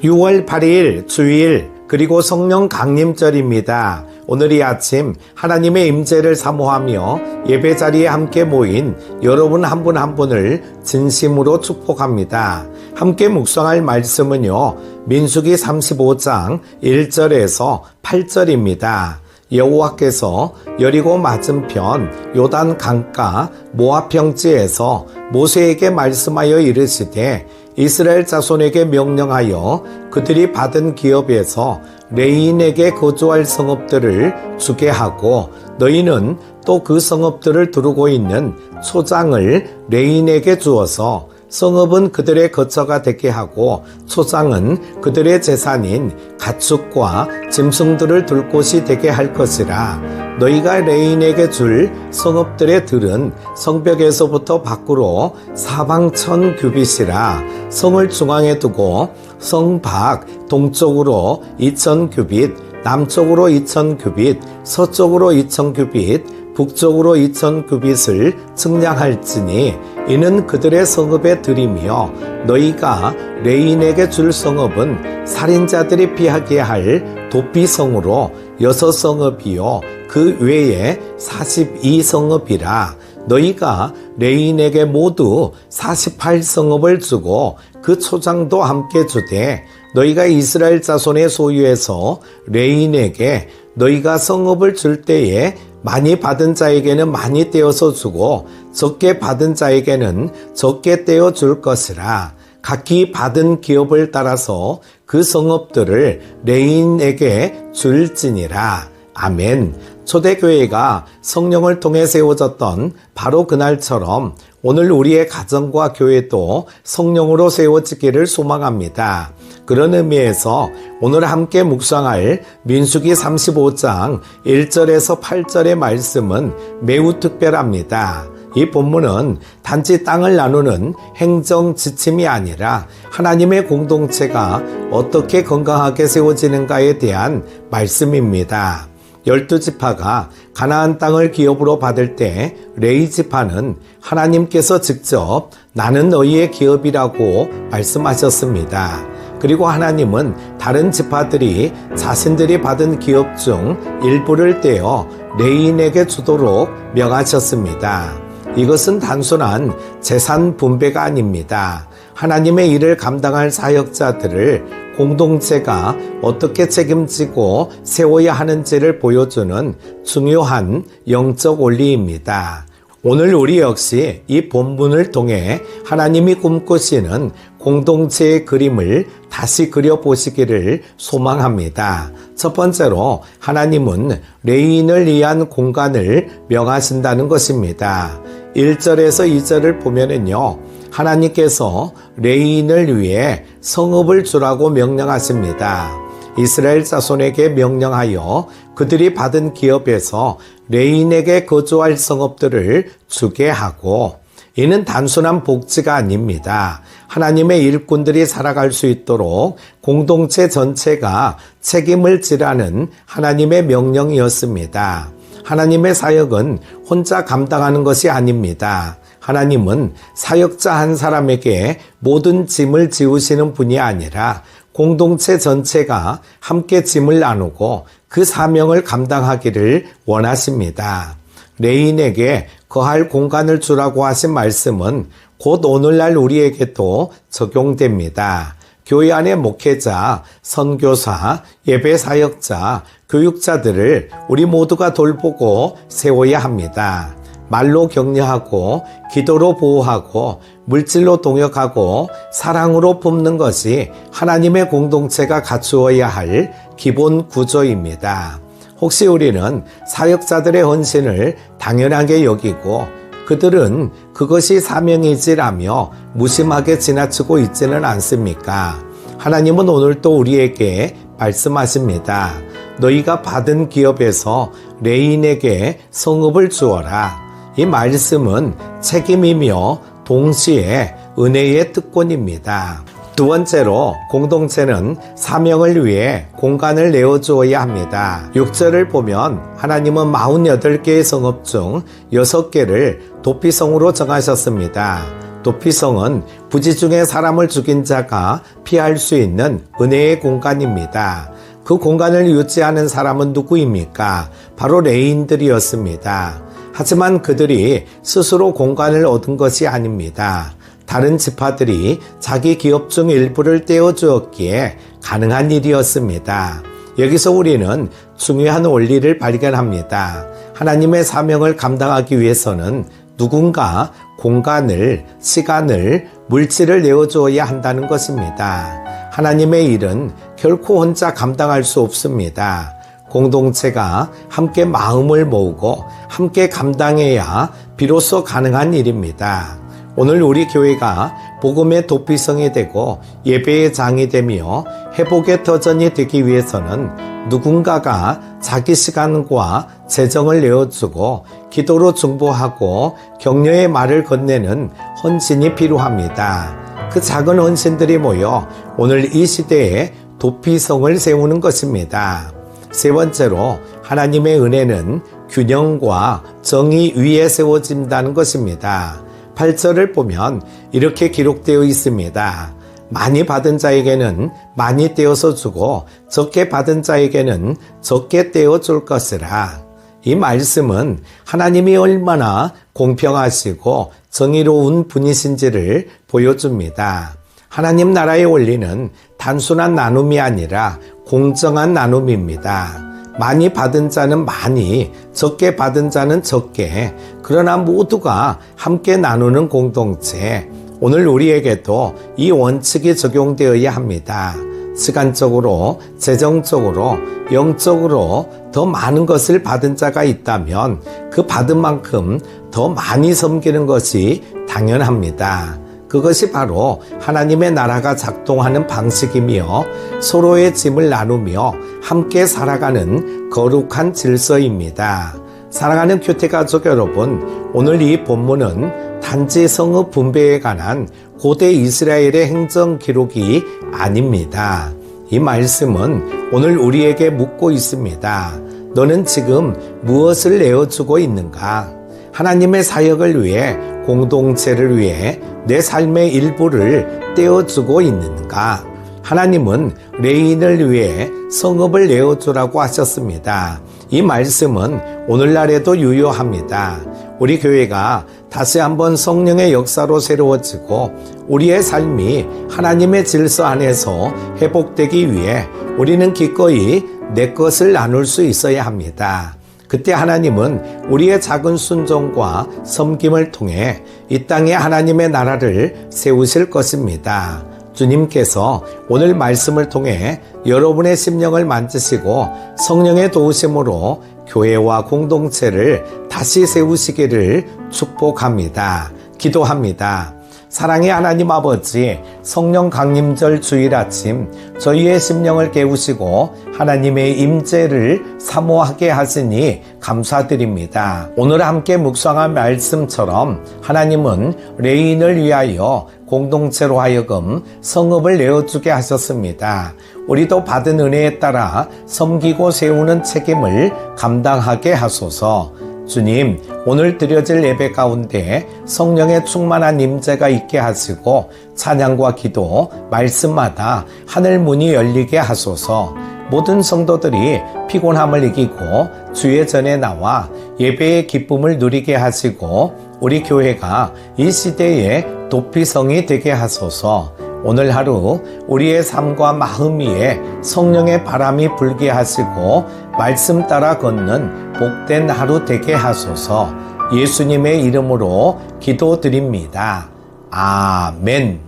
6월 8일 주일 그리고 성령 강림절입니다. 오늘 이 아침 하나님의 임재를 사모하며 예배 자리에 함께 모인 여러분 한 분 한 분을 진심으로 축복합니다. 함께 묵상할 말씀은요, 민수기 35장 1절에서 8절입니다. 여호와께서 여리고 맞은편 요단 강가 모압 평지에서 모세에게 말씀하여 이르시되 이스라엘 자손에게 명령하여 그들이 받은 기업에서 레인에게 거주할 성읍들을 주게 하고 너희는 또 그 성읍들을 두르고 있는 초장을 레인에게 주어서 성읍은 그들의 거처가 되게 하고 초장은 그들의 재산인 가축과 짐승들을 둘 곳이 되게 할 것이라. 너희가 레인에게 줄 성읍들의 들은 성벽에서부터 밖으로 사방 1000규빗이라. 성을 중앙에 두고 성 밖 동쪽으로 2000규빗, 남쪽으로 2000규빗, 서쪽으로 2000규빗, 북쪽으로 2000규빗을 측량할지니 이는 그들의 성읍의 들이며 너희가 레인에게 줄 성읍은 살인자들이 피하게 할 도피성으로 6성읍이요 그 외에 42성읍이라. 너희가 레인에게 모두 48성읍을 주고 그 초장도 함께 주되 너희가 이스라엘 자손의 소유에서 레인에게 너희가 성읍을 줄 때에 많이 받은 자에게는 많이 떼어서 주고 적게 받은 자에게는 적게 떼어 줄 것이라. 각기 받은 기업을 따라서 그 성읍들을 레인에게 줄지니라. 아멘. 초대교회가 성령을 통해 세워졌던 바로 그날처럼 오늘 우리의 가정과 교회도 성령으로 세워지기를 소망합니다. 그런 의미에서 오늘 함께 묵상할 민수기 35장 1절에서 8절의 말씀은 매우 특별합니다. 이 본문은 단지 땅을 나누는 행정 지침이 아니라 하나님의 공동체가 어떻게 건강하게 세워지는가에 대한 말씀입니다. 12지파가 가나안 땅을 기업으로 받을 때 레위 지파는 하나님께서 직접 나는 너희의 기업이라고 말씀하셨습니다. 그리고 하나님은 다른 지파들이 자신들이 받은 기업 중 일부를 떼어 레인에게 주도록 명하셨습니다. 이것은 단순한 재산 분배가 아닙니다. 하나님의 일을 감당할 사역자들을 공동체가 어떻게 책임지고 세워야 하는지를 보여주는 중요한 영적 원리입니다. 오늘 우리 역시 이 본문을 통해 하나님이 꿈꾸시는 공동체의 그림을 다시 그려보시기를 소망합니다. 첫 번째로 하나님은 레인을 위한 공간을 명하신다는 것입니다. 1절에서 2절을 보면은요, 하나님께서 레인을 위해 성읍을 주라고 명령하십니다. 이스라엘 자손에게 명령하여 그들이 받은 기업에서 레인에게 거주할 성읍들을 주게 하고, 이는 단순한 복지가 아닙니다. 하나님의 일꾼들이 살아갈 수 있도록 공동체 전체가 책임을 지라는 하나님의 명령이었습니다. 하나님의 사역은 혼자 감당하는 것이 아닙니다. 하나님은 사역자 한 사람에게 모든 짐을 지우시는 분이 아니라 공동체 전체가 함께 짐을 나누고 그 사명을 감당하기를 원하십니다. 레인에게 거할 공간을 주라고 하신 말씀은 곧 오늘날 우리에게도 적용됩니다. 교회 안의 목회자, 선교사, 예배사역자, 교육자들을 우리 모두가 돌보고 세워야 합니다. 말로 격려하고 기도로 보호하고 물질로 동역하고 사랑으로 품는 것이 하나님의 공동체가 갖추어야 할 기본 구조입니다. 혹시 우리는 사역자들의 헌신을 당연하게 여기고 그들은 그것이 사명이지라며 무심하게 지나치고 있지는 않습니까? 하나님은 오늘 또 우리에게 말씀하십니다. 너희가 받은 기업에서 레인에게 성읍을 주어라. 이 말씀은 책임이며 동시에 은혜의 특권입니다. 두 번째로 공동체는 사명을 위해 공간을 내어주어야 합니다. 6절을 보면 하나님은 48개의 성읍 중 6개를 도피성으로 정하셨습니다. 도피성은 부지 중에 사람을 죽인 자가 피할 수 있는 은혜의 공간입니다. 그 공간을 유지하는 사람은 누구입니까? 바로 레위인들이었습니다. 하지만 그들이 스스로 공간을 얻은 것이 아닙니다. 다른 지파들이 자기 기업 중 일부를 떼어주었기에 가능한 일이었습니다. 여기서 우리는 중요한 원리를 발견합니다. 하나님의 사명을 감당하기 위해서는 누군가 공간을, 시간을, 물질을 내어주어야 한다는 것입니다. 하나님의 일은 결코 혼자 감당할 수 없습니다. 공동체가 함께 마음을 모으고 함께 감당해야 비로소 가능한 일입니다. 오늘 우리 교회가 복음의 도피성이 되고 예배의 장이 되며 회복의 터전이 되기 위해서는 누군가가 자기 시간과 재정을 내어주고 기도로 중보하고 격려의 말을 건네는 헌신이 필요합니다. 그 작은 헌신들이 모여 오늘 이 시대에 도피성을 세우는 것입니다. 세 번째로 하나님의 은혜는 균형과 정의 위에 세워진다는 것입니다. 8절을 보면 이렇게 기록되어 있습니다. 많이 받은 자에게는 많이 떼어서 주고 적게 받은 자에게는 적게 떼어 줄 것이라. 이 말씀은 하나님이 얼마나 공평하시고 정의로운 분이신지를 보여줍니다. 하나님 나라의 원리는 단순한 나눔이 아니라 공정한 나눔입니다. 많이 받은 자는 많이, 적게 받은 자는 적게, 그러나 모두가 함께 나누는 공동체. 오늘 우리에게도 이 원칙이 적용되어야 합니다. 시간적으로, 재정적으로, 영적으로 더 많은 것을 받은 자가 있다면 그 받은 만큼 더 많이 섬기는 것이 당연합니다. 그것이 바로 하나님의 나라가 작동하는 방식이며 서로의 짐을 나누며 함께 살아가는 거룩한 질서입니다. 사랑하는 교태가족 여러분, 오늘 이 본문은 단지 성읍 분배에 관한 고대 이스라엘의 행정 기록이 아닙니다. 이 말씀은 오늘 우리에게 묻고 있습니다. 너는 지금 무엇을 내어주고 있는가? 하나님의 사역을 위해, 공동체를 위해 내 삶의 일부를 떼어주고 있는가? 하나님은 레위인을 위해 성읍을 내어주라고 하셨습니다. 이 말씀은 오늘날에도 유효합니다. 우리 교회가 다시 한번 성령의 역사로 새로워지고 우리의 삶이 하나님의 질서 안에서 회복되기 위해 우리는 기꺼이 내 것을 나눌 수 있어야 합니다. 그때 하나님은 우리의 작은 순종과 섬김을 통해 이 땅에 하나님의 나라를 세우실 것입니다. 주님께서 오늘 말씀을 통해 여러분의 심령을 만지시고 성령의 도우심으로 교회와 공동체를 다시 세우시기를 축복합니다. 기도합니다. 사랑의 하나님 아버지, 성령 강림절 주일 아침 저희의 심령을 깨우시고 하나님의 임재를 사모하게 하시니 감사드립니다. 오늘 함께 묵상한 말씀처럼 하나님은 레위인을 위하여 공동체로 하여금 성읍을 내어주게 하셨습니다. 우리도 받은 은혜에 따라 섬기고 세우는 책임을 감당하게 하소서. 주님, 오늘 드려질 예배 가운데 성령의 충만한 임재가 있게 하시고 찬양과 기도, 말씀마다 하늘 문이 열리게 하소서. 모든 성도들이 피곤함을 이기고 주의 전에 나와 예배의 기쁨을 누리게 하시고 우리 교회가 이 시대의 도피성이 되게 하소서. 오늘 하루 우리의 삶과 마음 위에 성령의 바람이 불게 하시고 말씀 따라 걷는 복된 하루 되게 하소서. 예수님의 이름으로 기도드립니다. 아멘.